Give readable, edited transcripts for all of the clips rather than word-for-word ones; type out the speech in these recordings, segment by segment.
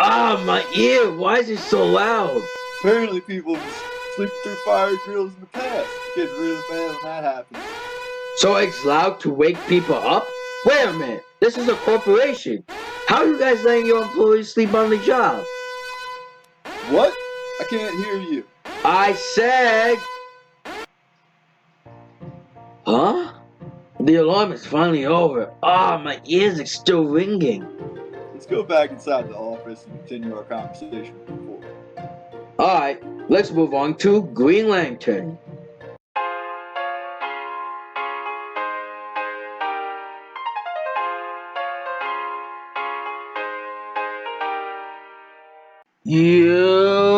Ah, my ear! Why is it so loud? Apparently people have sleep through fire drills in the past. It gets really bad when that happens. So it's loud to wake people up? Wait a minute, this is a corporation. How are you guys letting your employees sleep on the job? What? I can't hear you. I said... Huh? The alarm is finally over. Ah, my ears are still ringing. Let's go back inside the office and continue our conversation with before. Alright, let's move on to Green Lantern. Yo!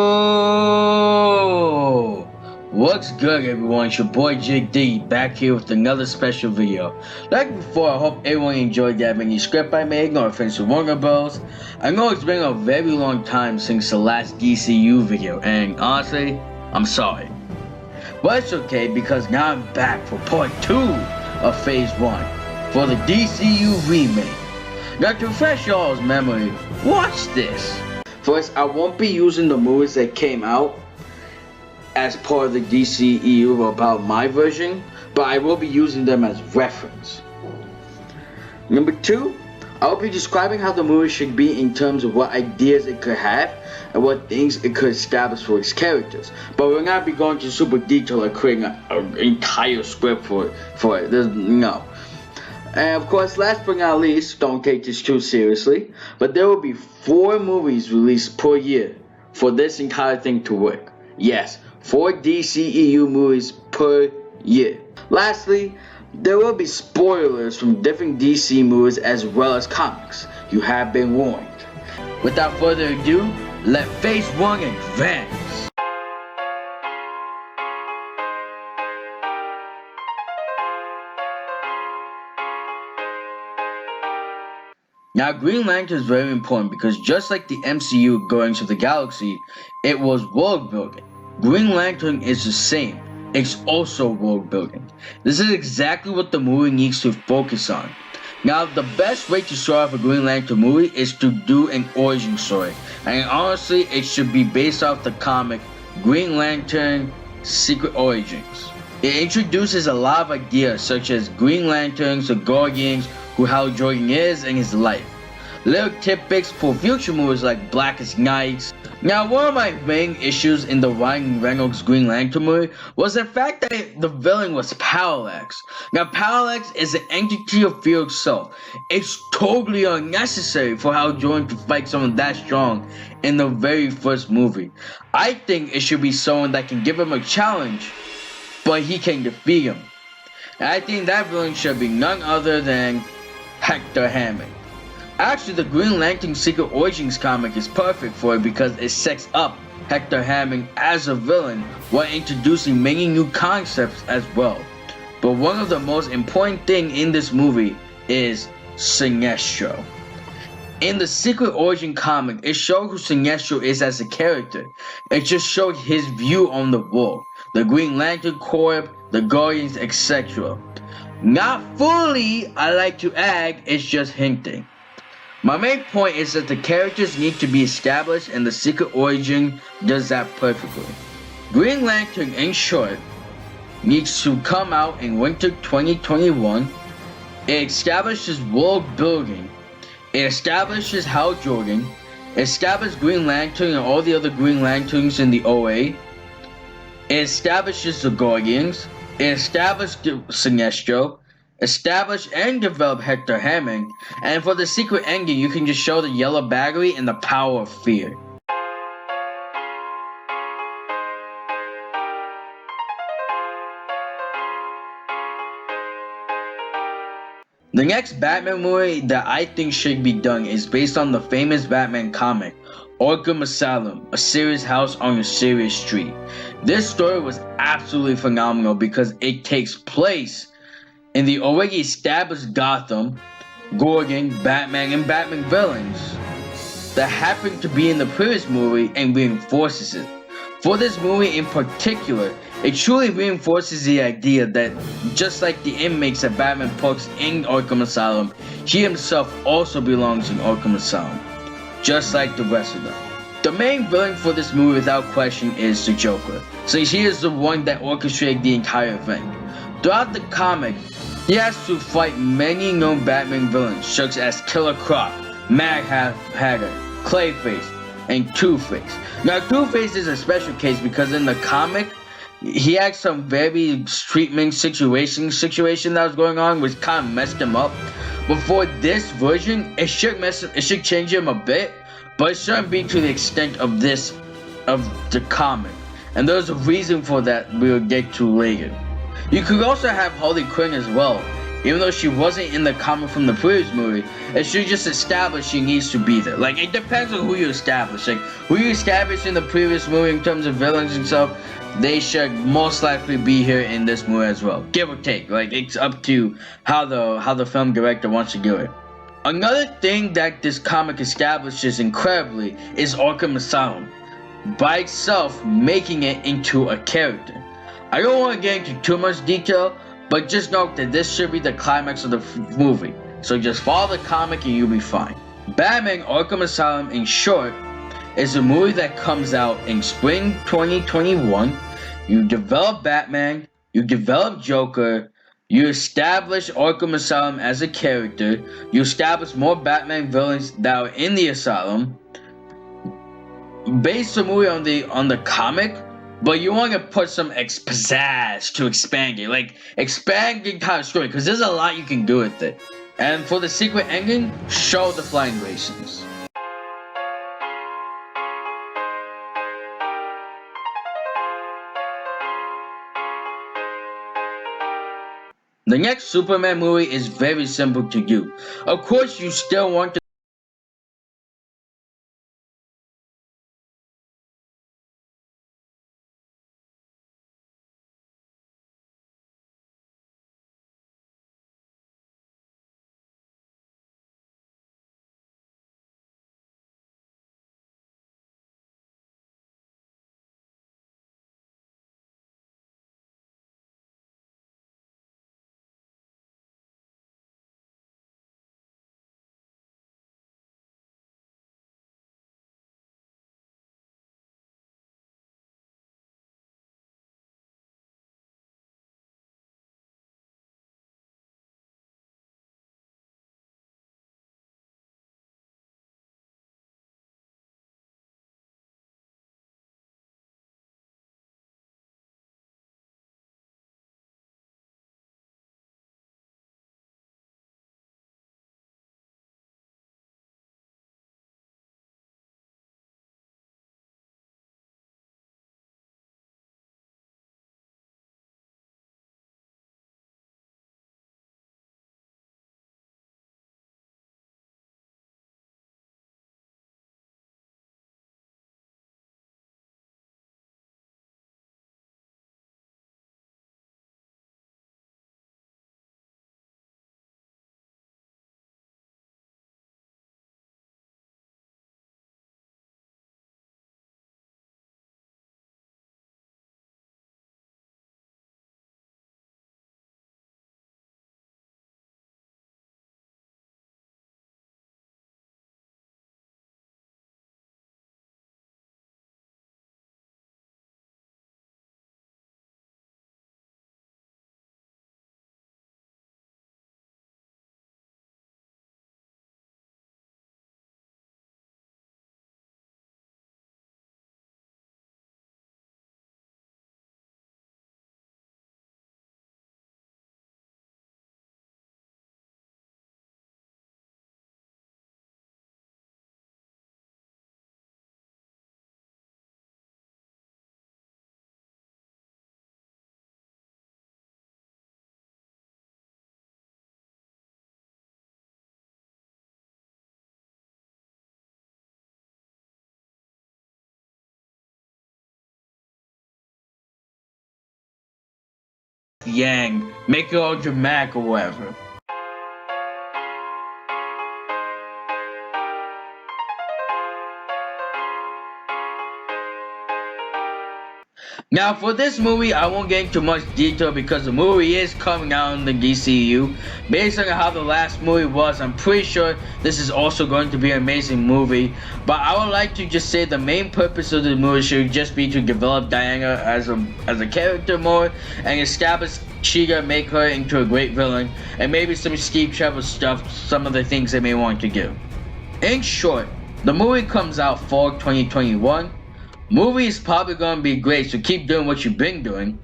What's good, everyone? It's your boy Jig D back here with another special video. Like before, I hope everyone enjoyed that mini script I made. No offense to Warner Bros. I know it's been a very long time since the last DCEU video, and honestly, I'm sorry. But it's okay because now I'm back for part 2 of Phase 1 for the DCEU Remake. Now to refresh y'all's memory, watch this. First, I won't be using the movies that came out as part of the DCEU about my version, but I will be using them as reference. Number 2, I will be describing how the movie should be in terms of what ideas it could have and what things it could establish for its characters. But we're not be going to super detail like creating an entire script for it. No. And of course, last but not least, don't take this too seriously, but there will be 4 movies released per year for this entire thing to work. Yes, 4 DCEU movies per year. Lastly, there will be spoilers from different DC movies as well as comics. You have been warned. Without further ado, let Phase 1 advance. Now, Green Lantern is very important because just like the MCU going to the galaxy, it was world building. Green Lantern is the same. It's also world building. This is exactly what the movie needs to focus on. Now, the best way to start off a Green Lantern movie is to do an origin story. And honestly, it should be based off the comic Green Lantern Secret Origins. It introduces a lot of ideas such as Green Lanterns, the Guardians, who Hal Jordan is, and his life. Little tidbits for future movies like Blackest Nights. Now, one of my main issues in the Ryan Reynolds Green Lantern movie was the fact that the villain was Parallax. Now, Parallax is an entity of fear itself. It's totally unnecessary for Hal Jordan to fight someone that strong in the very first movie. I think it should be someone that can give him a challenge, but he can defeat him. And I think that villain should be none other than Hector Hammond. Actually, the Green Lantern Secret Origins comic is perfect for it because it sets up Hector Hammond as a villain while introducing many new concepts as well. But one of the most important things in this movie is Sinestro. In the Secret Origin comic, it showed who Sinestro is as a character. It just showed his view on the world, the Green Lantern Corps, the Guardians, etc. Not fully, I like to add, it's just hinting. My main point is that the characters need to be established and the Secret Origin does that perfectly. Green Lantern, in short, needs to come out in winter 2021. It establishes world building. It establishes Hal Jordan. It establishes Green Lantern and all the other Green Lanterns in the OA. It establishes the Guardians. It established Sinestro. Establish and develop Hector Hammond, and for the secret ending, you can just show the yellow battery and the power of fear. The next Batman movie that I think should be done is based on the famous Batman comic, Arkham Asylum, a serious house on a serious street. This story was absolutely phenomenal because it takes place in the already established Gotham, Gordon, Batman, and Batman villains that happened to be in the previous movie and reinforces it. For this movie in particular, it truly reinforces the idea that just like the inmates that Batman puts in Arkham Asylum, he himself also belongs in Arkham Asylum. just like the rest of them. The main villain for this movie without question is the Joker, since he is the one that orchestrated the entire event. Throughout the comic, he has to fight many known Batman villains such as Killer Croc, Mad Hatter, Clayface, and Two-Face. Now Two-Face is a special case because in the comic, he had some very streetman situation that was going on which kind of messed him up. But for this version, it should change him a bit, but it shouldn't be to the extent of the comic. And there's a reason for that we'll get to later. You could also have Harley Quinn as well. Even though she wasn't in the comic from the previous movie, it should just establish she needs to be there. Like, it depends on who you establish. Like, who you establish in the previous movie in terms of villains and stuff, they should most likely be here in this movie as well. Give or take. Like, it's up to how the film director wants to do it. Another thing that this comic establishes incredibly is Arkham Asylum, by itself making it into a character. I don't want to get into too much detail, but just note that this should be the climax of the movie, so just follow the comic and you'll be fine. Batman Arkham Asylum, in short, is a movie that comes out in spring 2021. You develop Batman, you develop Joker, you establish Arkham Asylum as a character, you establish more Batman villains that are in the asylum, base the movie on the comic, but you want to put some pizzazz to expand it, like expanding kind of story, because there's a lot you can do with it. And for the secret ending, show the flying raisins. The next Superman movie is very simple to do. Of course, you still want to Yang, make it all dramatic or whatever. Now, for this movie, I won't get into much detail because the movie is coming out in the DCEU. Based on how the last movie was, I'm pretty sure this is also going to be an amazing movie. But I would like to just say the main purpose of the movie should just be to develop Diana as a character more and establish Chica, make her into a great villain, and maybe some Steve Trevor stuff, some of the things they may want to do. In short, the movie comes out fall 2021. Movie is probably going to be great, so keep doing what you've been doing.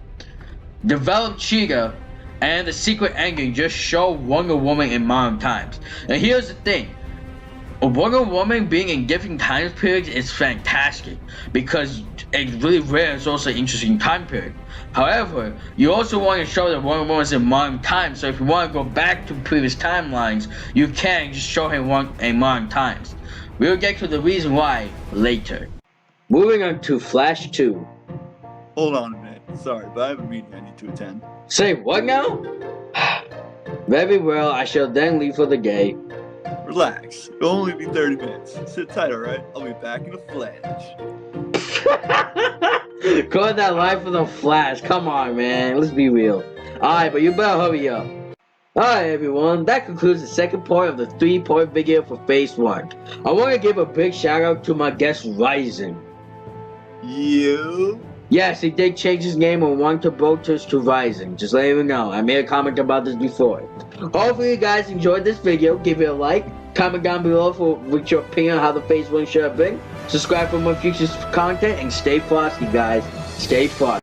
Develop Cheetah and the secret ending just show Wonder Woman in modern times. And here's the thing. Wonder Woman being in different time periods is fantastic because it's really rare and it's also an interesting time period. However, you also want to show that Wonder Woman is in modern times, so if you want to go back to previous timelines, you can just show him in modern times. We'll get to the reason why later. Moving on to Flash 2. Hold on a minute. Sorry, but I have a meeting I need to attend. Say what now? Very well, I shall then leave for the day. Relax. It'll only be 30 minutes. Sit tight, alright? I'll be back in a flash. Call that line for the Flash. Come on, man. Let's be real. Alright, but you better hurry up. Alright everyone, that concludes the second part of the 3-part video for Phase 1. I want to give a big shout out to my guest Raizen. You? Yes, he did change his name from One to Brotus to Raizen. Just letting you know, I made a comment about this before. Hopefully you guys enjoyed this video. Give it a like, comment down below with your opinion on how the Phase 1 should have been. Subscribe for more future content and stay frosty guys. Stay frosty.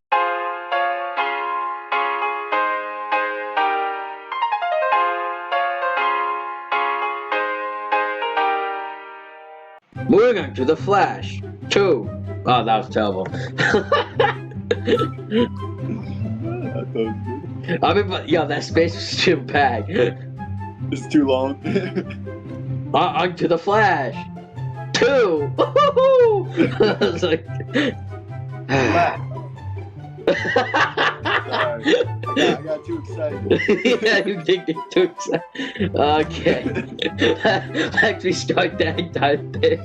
Moving on to The Flash 2. Oh, that was terrible. I mean, yo, that space was too bad. It's too long. On to The Flash 2. I was like... Sorry. I got too excited. Yeah, you did get too excited. Okay. Let's restart that time thing.